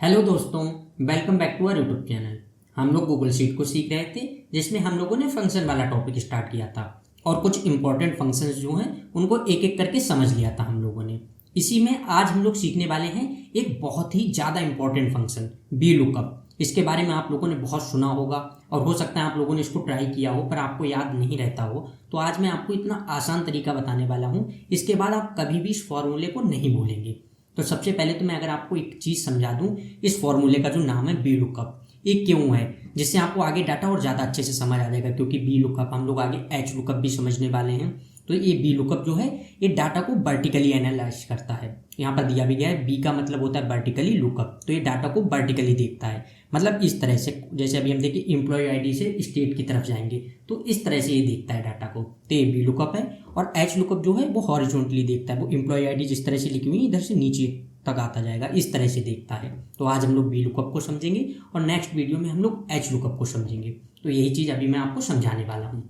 Hello दोस्तों, welcome back to our YouTube channel. हम लोग गूगल शीट को सीख रहे थे जिसमें हम लोगों ने फंक्शन वाला टॉपिक स्टार्ट किया था और कुछ इंपॉर्टेंट फंक्शंस जो हैं उनको एक एक करके समझ लिया था हम लोगों ने। इसी में आज हम लोग सीखने वाले हैं एक बहुत ही ज़्यादा इंपॉर्टेंट फंक्शन बी लुकअप। इसके बारे में आप लोगों ने बहुत सुना होगा और हो सकता है आप लोगों ने इसको ट्राई किया हो पर आपको याद नहीं रहता हो। तो आज मैं आपको इतना आसान तरीका बताने वाला हूँ, इसके बाद आप कभी भी इस फॉर्मूले को नहीं भूलेंगे। तो सबसे पहले तो मैं अगर आपको एक चीज़ समझा दूं, इस फॉर्मूले का जो नाम है बी लुकअप, ये क्यों है, जिससे आपको आगे डाटा और ज़्यादा अच्छे से समझ आ जाएगा। क्योंकि बी लुकअप हम लोग आगे एच लुकअप भी समझने वाले हैं। तो ये बी लुकअप जो है ये डाटा को वर्टिकली एनालाइज करता है। यहाँ पर दिया भी गया है, बी का मतलब होता है वर्टिकली लुकअप, तो ये डाटा को वर्टिकली देखता है। मतलब इस तरह से, जैसे अभी हम देखिए एम्प्लॉय आईडी से स्टेट की तरफ जाएंगे तो इस तरह से ये देखता है डाटा को। तो ये बी लुकअप है। और एच लुकअप जो है वो हॉरिजॉन्टली देखता है, वो एम्प्लॉय आईडी जिस तरह से लिखी हुई है इधर से नीचे तक आता जाएगा, इस तरह से देखता है। तो आज हम लोग बी लुकअप को समझेंगे और नेक्स्ट वीडियो में हम लोग एच लुकअप को समझेंगे। तो यही चीज़ अभी मैं आपको समझाने वाला हूँ।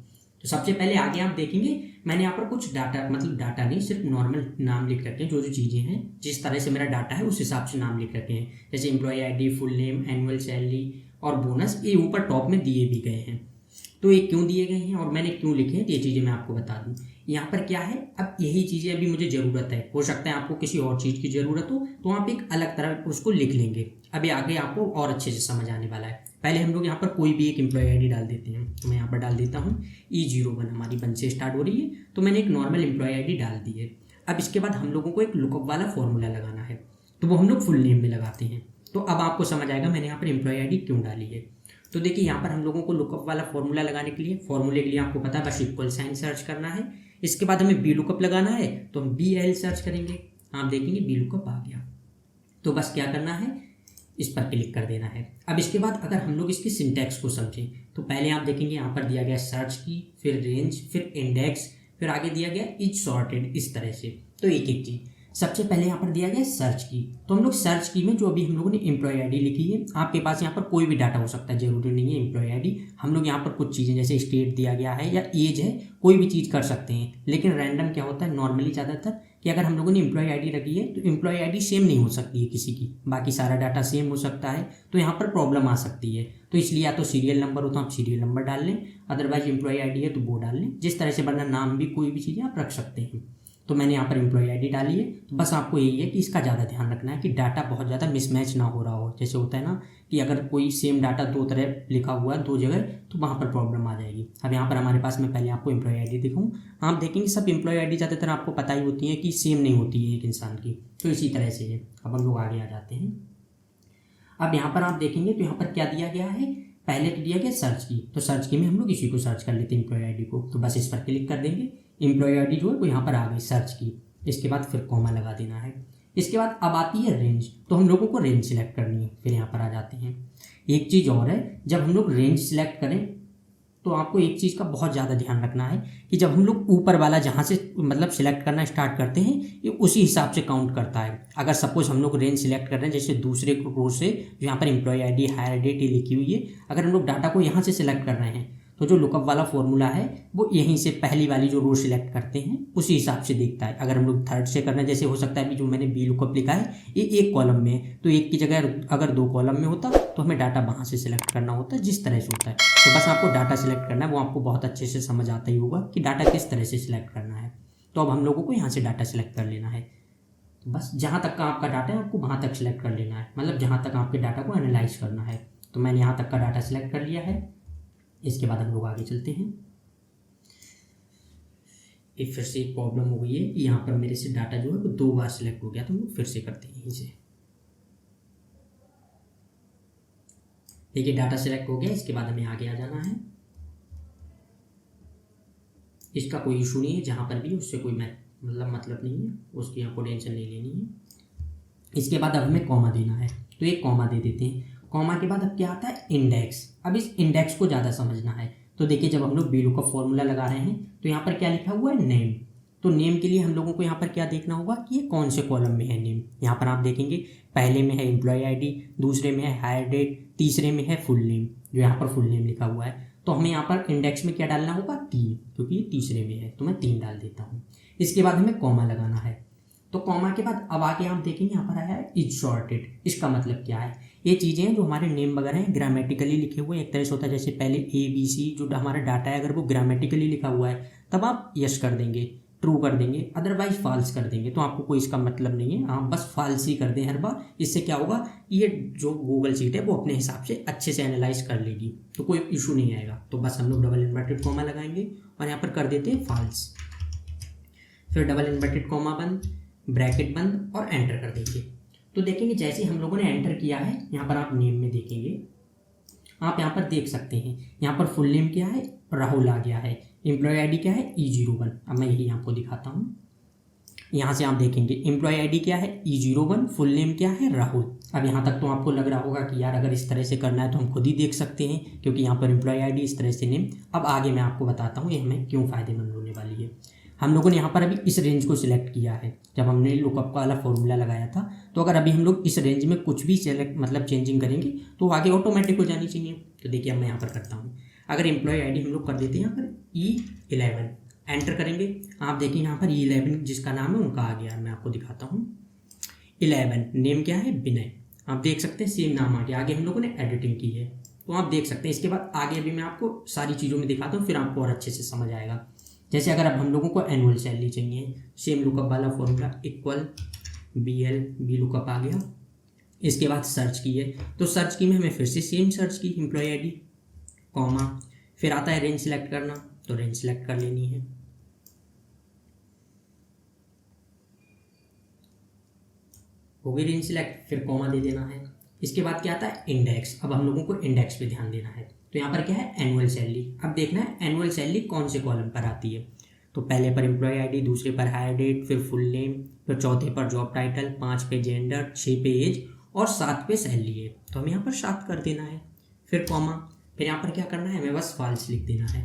तो सबसे पहले आगे आप देखेंगे मैंने यहाँ पर कुछ डाटा, मतलब डाटा नहीं, सिर्फ नॉर्मल नाम लिख रखे हैं। जो जो चीज़ें हैं जिस तरह से मेरा डाटा है उस हिसाब से नाम लिख रखे हैं। जैसे employ ID, full name, annual salary और बोनस, ये ऊपर टॉप में दिए भी गए हैं। तो ये क्यों दिए गए हैं और मैंने क्यों लिखे हैं ये चीज़ें मैं आपको बता दूं। यहाँ पर क्या है, अब यही चीज़ें अभी मुझे ज़रूरत है, हो सकता है आपको किसी और चीज़ की ज़रूरत हो तो आप एक अलग तरह उसको लिख लेंगे। अभी आगे आपको और अच्छे से समझ आने वाला है। पहले हम लोग यहाँ पर कोई भी एक एम्प्लॉय आईडी डाल देते हैं। तो मैं यहाँ पर डाल देता हूँ E01, हमारी 1 से स्टार्ट हो रही है, तो मैंने एक नॉर्मल एम्प्लॉय आईडी डाल दी है। अब इसके बाद हम लोगों को एक लुकअप वाला फॉर्मूला लगाना है, तो वो हम लोग फुल नेम में लगाते हैं। तो अब आपको समझ आएगा मैंने यहाँ पर एम्प्लॉय आईडी क्यों डाली है। तो देखिए यहाँ पर हम लोगों को लुकअप वाला फॉर्मूला लगाने के लिए, फॉर्मूले के लिए आपको पता है बस इक्वल साइन सर्च करना है। इसके बाद हमें बी लुकअप लगाना है तो हम बी एल सर्च करेंगे, आप देखेंगे बी लुकअप आ गया। तो बस क्या करना है, इस पर क्लिक कर देना है। अब इसके बाद अगर हम लोग इसकी सिंटैक्स को समझें तो पहले आप देखेंगे यहाँ पर दिया गया सर्च की, फिर रेंज, फिर इंडेक्स, फिर आगे दिया गया इज सॉर्टेड, इस तरह से। तो एक एक चीज़, सबसे पहले यहाँ पर दिया गया सर्च की। तो हम लोग सर्च की में जो अभी हम लोगों ने एम्प्लॉय आईडी लिखी है, आपके पास यहाँ पर कोई भी डाटा हो सकता है, जरूरी नहीं है एम्प्लॉय आईडी। हम लोग यहाँ पर कुछ चीज़ें जैसे स्टेट दिया गया है या एज है, कोई भी चीज़ कर सकते हैं। लेकिन रैंडम क्या होता है नॉर्मली ज़्यादातर कि अगर हम लोगों ने एम्प्लॉय आईडी रखी है तो एम्प्लॉय आईडी सेम नहीं हो सकती है किसी की, बाकी सारा डाटा सेम हो सकता है। तो यहाँ पर प्रॉब्लम आ सकती है। तो इसलिए या तो सीरियल नंबर हो तो आप सीरियल नंबर डाल लें, अदरवाइज एम्प्लॉय आईडी है तो वो डाल लें, जिस तरह से, वरना नाम भी कोई भी चीज़ें आप रख सकते हैं। तो मैंने यहाँ पर एम्प्लॉय आईडी डाली है। तो बस आपको यही है कि इसका ज़्यादा ध्यान रखना है कि डाटा बहुत ज़्यादा मिसमैच ना हो रहा हो। जैसे होता है ना कि अगर कोई सेम डाटा दो तरह लिखा हुआ है दो जगह, तो वहाँ पर प्रॉब्लम आ जाएगी। अब यहाँ पर हमारे पास, मैं पहले आपको एम्प्लॉय आईडी दिखाऊँ, आप देखेंगे सब एम्प्लॉय आईडी ज़्यादातर आपको पता ही होती है कि सेम नहीं होती है एक इंसान की। तो इसी तरह से है। अब हम लोग आगे आ जाते हैं। अब यहाँ पर आप देखेंगे तो यहाँ पर क्या दिया गया है, पहले तो दिया गया सर्च की। तो सर्च की में हम लोग इसी को सर्च कर लेते हैं एम्प्लॉय आईडी को। तो बस इस पर क्लिक कर देंगे, एम्प्लॉय आईडी जो है वो यहाँ पर आ गई सर्च की। इसके बाद फिर कॉमा लगा देना है। इसके बाद अब आती है रेंज, तो हम लोगों को रेंज सिलेक्ट करनी है। फिर यहाँ पर आ जाते हैं। एक चीज़ और है, जब हम लोग रेंज सिलेक्ट करें तो आपको एक चीज़ का बहुत ज़्यादा ध्यान रखना है कि जब हम लोग ऊपर वाला जहाँ से मतलब सिलेक्ट करना स्टार्ट करते हैं ये उसी हिसाब से काउंट करता है। अगर सपोज हम लोग रेंज सिलेक्ट कर रहे हैं जैसे दूसरे रो से, जो यहाँ पर एम्प्लॉय आईडी हायर डेट ये लिखी हुई है, अगर हम लोग डाटा को यहाँ से सिलेक्ट कर रहे हैं तो जो लुकअप वाला फॉर्मूला है वो यहीं से पहली वाली जो रो सिलेक्ट करते हैं उसी हिसाब से देखता है। अगर हम लोग थर्ड से करना है, जैसे हो सकता है अभी जो मैंने बी लुकअप लिखा है ये एक कॉलम में है, तो एक की जगह अगर 2 कॉलम में होता तो हमें डाटा वहाँ से सिलेक्ट करना होता, जिस तरह से होता है। तो बस आपको डाटा सिलेक्ट करना है, वो आपको बहुत अच्छे से समझ आता ही होगा कि डाटा किस तरह से सिलेक्ट करना है। तो अब हम लोगों को यहाँ से डाटा सिलेक्ट कर लेना है। तो बस जहाँ तक का आपका डाटा है आपको वहाँ तक सिलेक्ट कर लेना है, मतलब जहाँ तक आपके डाटा को एनालाइज करना है। तो मैंने यहाँ तक का डाटा सिलेक्ट कर लिया है। इसके बाद हम लोग आगे चलते हैं। एक फिर से एक प्रॉब्लम हो गई है कि यहाँ पर मेरे से डाटा जो है वो 2 बार सिलेक्ट हो गया, तो हम लोग फिर से करते हैं यहीं से। देखिए डाटा सिलेक्ट हो गया। इसके बाद हमें आगे आ जाना है। इसका कोई इशू नहीं है, जहाँ पर भी उससे कोई मतलब नहीं है, उसकी आपको टेंशन नहीं लेनी है। इसके बाद अब हमें कॉमा देना है, तो एक कॉमा दे देते हैं। कॉमा के बाद अब क्या आता है, इंडेक्स। अब इस इंडेक्स को ज़्यादा समझना है। तो देखिए जब हम लोग बी लुकअप फॉर्मूला लगा रहे हैं तो यहाँ पर क्या लिखा हुआ है, नेम। तो नेम के लिए हम लोगों को यहाँ पर क्या देखना होगा कि ये कौन से कॉलम में है नेम। यहाँ पर आप देखेंगे पहले में है एम्प्लॉय आईडी, दूसरे में है हायर डेट, तीसरे में है फुल नेम, जो यहाँ पर फुल नेम लिखा हुआ है। तो हमें यहाँ पर इंडेक्स में क्या डालना होगा, 3, क्योंकि ये तीसरे में है, तो मैं 3 डाल देता हूँ। इसके बाद हमें कॉमा लगाना है। तो कॉमा के बाद अब आगे आप देखेंगे यहाँ पर आया है इज सॉर्टेड। इसका मतलब क्या है, ये चीज़ें हैं जो हमारे नेम वगैरह हैं ग्रामेटिकली लिखे हुए एक तरह से होता है, जैसे पहले ABC जो हमारा डाटा है अगर वो ग्रामेटिकली लिखा हुआ है तब आप यस कर देंगे, ट्रू कर देंगे, अदरवाइज फॉल्स कर देंगे। तो आपको कोई इसका मतलब नहीं है, आप बस फॉल्स ही कर दें हर बार। इससे क्या होगा, ये जो गूगल शीट है वो अपने हिसाब से अच्छे से एनालाइज कर लेगी, तो कोई इशू नहीं आएगा। तो बस हम लोग डबल इन्वर्टेड कॉमा लगाएंगे और यहाँ पर कर देते हैं फॉल्स, फिर डबल इन्वर्टेड कॉमा बंद, ब्रैकेट बंद और एंटर कर देंगे। तो देखेंगे जैसे हम लोगों ने एंटर किया है, यहाँ पर आप नेम में देखेंगे, आप यहाँ पर देख सकते हैं यहाँ पर फुल नेम क्या है, राहुल आ गया है, एम्प्लॉय आईडी क्या है E01। अब मैं यही आपको दिखाता हूँ, यहाँ से आप देखेंगे एम्प्लॉय आईडी क्या है E01, फुल नेम क्या है राहुल। अब यहाँ तक तो आपको लग रहा होगा कि यार अगर इस तरह से करना है तो हम खुद ही देख सकते हैं, क्योंकि यहाँ पर एम्प्लॉय आईडी इस तरह से नेम। अब आगे मैं आपको बताता हूँ ये हमें क्यों फ़ायदेमंद होने वाली है। हम लोगों ने यहाँ पर अभी इस रेंज को सिलेक्ट किया है, जब हमने लुकअप वाला फॉर्मूला लगाया था। तो अगर अभी हम लोग इस रेंज में कुछ भी सेलेक्ट मतलब चेंजिंग करेंगे तो आगे ऑटोमेटिक हो जानी चाहिए। तो देखिए अब मैं यहाँ पर करता हूँ, अगर एम्प्लॉय आईडी हम लोग कर देते हैं यहाँ पर E11, एंटर करेंगे, आप देखिए यहाँ पर E11 जिसका नाम है उनका आ गया। मैं आपको दिखाता हूँ 11, नेम क्या है विनय, आप देख सकते हैं सेम नाम आ गया। आगे हम लोगों ने एडिटिंग की है तो आप देख सकते हैं। इसके बाद आगे अभी मैं आपको सारी चीज़ों में दिखाता हूँ, फिर आपको और अच्छे से समझ आएगा। जैसे अगर अब हम लोगों को एनुअल सैलरी चाहिए, सेम लुकअप वाला फॉर्मूला इक्वल बी लुकअप आ गया। इसके बाद सर्च की है, तो सर्च की में हमें फिर से सेम सर्च की एम्प्लॉय आईडी कॉमा, फिर आता है रेंज सेलेक्ट करना, तो रेंज सेलेक्ट कर लेनी है। हो गई रेंज सेलेक्ट, फिर कॉमा दे देना है। इसके बाद क्या आता है इंडेक्स। अब हम लोगों को इंडेक्स पे ध्यान देना है। तो यहाँ पर क्या है एनुअल सैलरी। अब देखना है एनुअल सैलरी कौन से कॉलम पर आती है। तो पहले पर एम्प्लॉय आईडी, दूसरे पर हायर डेट, फिर फुल नेम, फिर चौथे पर जॉब टाइटल, 5 पे जेंडर, 6 पे एज और 7 पे सैलरी है। तो हमें यहाँ पर 7 कर देना है, फिर कॉमा, फिर यहाँ पर क्या करना है हमें बस फॉल्स लिख देना है,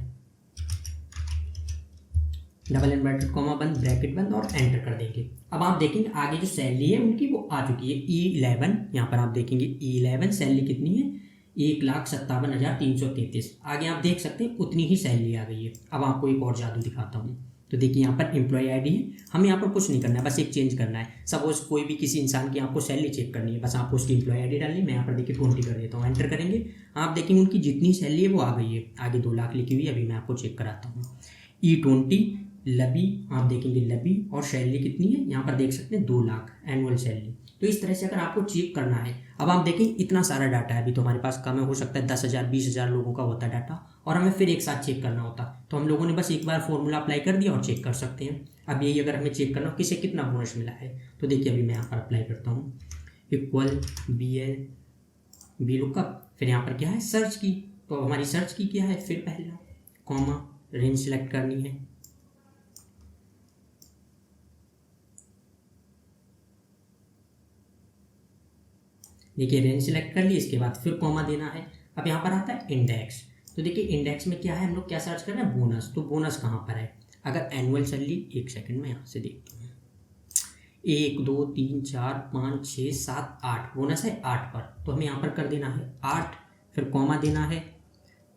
डबल इन्वर्टेड कॉमा बंद, ब्रैकेट बंद और एंटर कर देंगे। अब आप देखेंगे आगे जो सैलरी है उनकी वो आ चुकी है E11। यहाँ पर आप देखेंगे E11 सैलरी कितनी है 1,57,333। आगे आप देख सकते हैं उतनी ही सैलरी आ गई है। अब आपको एक और जादू दिखाता हूँ। तो देखिए यहाँ पर एम्प्लॉय आईडी है, हमें यहाँ पर कुछ नहीं करना है, बस एक चेंज करना है। सपोज कोई भी किसी इंसान की आपको सैलरी चेक करनी है, बस आपको उसकी एम्प्लॉय आईडी डालनी है। मैं यहाँ पर देखिए 20 कर देता हूँ, एंटर करेंगे, आप देखेंगे उनकी जितनी सैलरी है वो आ गई है। आगे 2 लाख लिखी हुई है, अभी मैं आपको चेक कराता हूँ। E20 लबी, आप देखेंगे लबी और सैलरी कितनी है यहाँ पर देख सकते हैं 2 लाख एनुअल सैलरी। तो इस तरह से अगर आपको चेक करना है, अब आप देखें इतना सारा डाटा है, अभी तो हमारे पास कम है, हो सकता है 10,000 20,000 लोगों का होता है डाटा और हमें फिर एक साथ चेक करना होता। तो हम लोगों ने बस एक बार फॉर्मूला अप्लाई कर दिया और चेक कर सकते हैं। अब यही अगर हमें चेक करना हो किसे कितना बोनस मिला है, तो देखिए अभी मैं यहाँ पर अप्लाई करता हूँ इक्वल बी लुकअप, फिर यहाँ पर क्या है सर्च की, तो हमारी सर्च की क्या है, फिर पहला कॉमा, रेंज सेलेक्ट करनी है, देखिए रेंज सेलेक्ट कर ली। इसके बाद फिर कॉमा देना है। अब यहाँ पर आता है इंडेक्स। तो देखिए इंडेक्स में क्या है, हम लोग क्या सर्च कर रहे हैं बोनस। तो बोनस कहाँ पर है, अगर एनुअल सैलरी, एक सेकंड में यहाँ से देखता हूँ, 1 2 3 4 5 6 7 8 बोनस है 8 पर। तो हमें यहाँ पर कर देना है 8, फिर कॉमा देना है,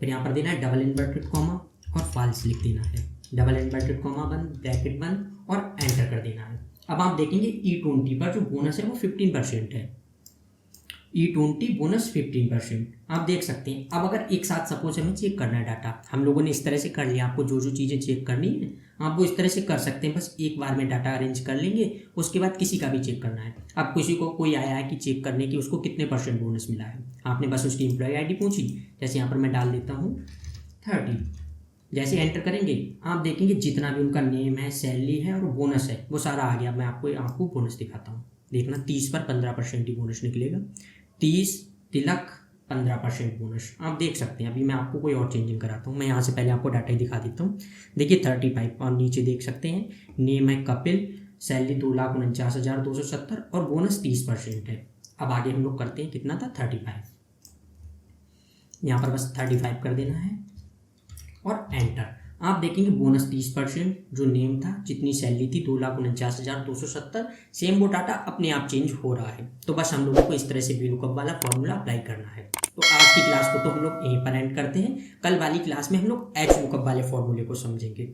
फिर यहाँ पर देना है डबल इन्वर्टेड कॉमा और फॉल्स लिख देना है, डबल इन्वर्टेड कॉमा बंद, ब्रैकेट बंद और एंटर कर देना है। अब आप देखेंगे E20 पर जो बोनस है वो 15% है, E20 बोनस 15%। आप देख सकते हैं। अब अगर एक साथ सपोज हमें चेक करना है डाटा, हम लोगों ने इस तरह से कर लिया, आपको जो जो चीज़ें चेक करनी है आप वो इस तरह से कर सकते हैं। बस एक बार में डाटा अरेंज कर लेंगे, उसके बाद किसी का भी चेक करना है। अब किसी को कोई आया है कि चेक करने की उसको कितने % बोनस मिला है, आपने बस उसकी एम्प्लॉय आईडी पूछी, जैसे यहाँ पर मैं डाल देता हूँ 30। जैसे एंटर करेंगे आप देखेंगे जितना भी उनका नेम है, सैलरी है और बोनस है वो सारा आ गया। मैं आपको बोनस दिखाता हूँ, देखना 30 पर 15% ही बोनस निकलेगा, 30 तिलक 15% बोनस। आप देख सकते हैं। अभी मैं आपको कोई और चेंजिंग कराता हूँ, मैं यहाँ से पहले आपको डाटा ही दिखा देता हूँ। देखिए 35 और नीचे देख सकते हैं नेम है कपिल, सैलरी 2,49,270 और बोनस 30% है। अब आगे हम लोग करते हैं, कितना था 35, यहाँ पर बस 35 कर देना है और एंटर। आप देखेंगे बोनस 30%, जो नेम था, जितनी सैलरी थी 2,49,270, सेम वो डाटा अपने आप चेंज हो रहा है। तो बस हम लोगों को इस तरह से VLOOKUP वाला फॉर्मूला अप्लाई करना है। तो आज की क्लास को तो हम लोग यहीं पर एंड करते हैं। कल वाली क्लास में हम लोग HLOOKUP वाले फॉर्मूले को समझेंगे।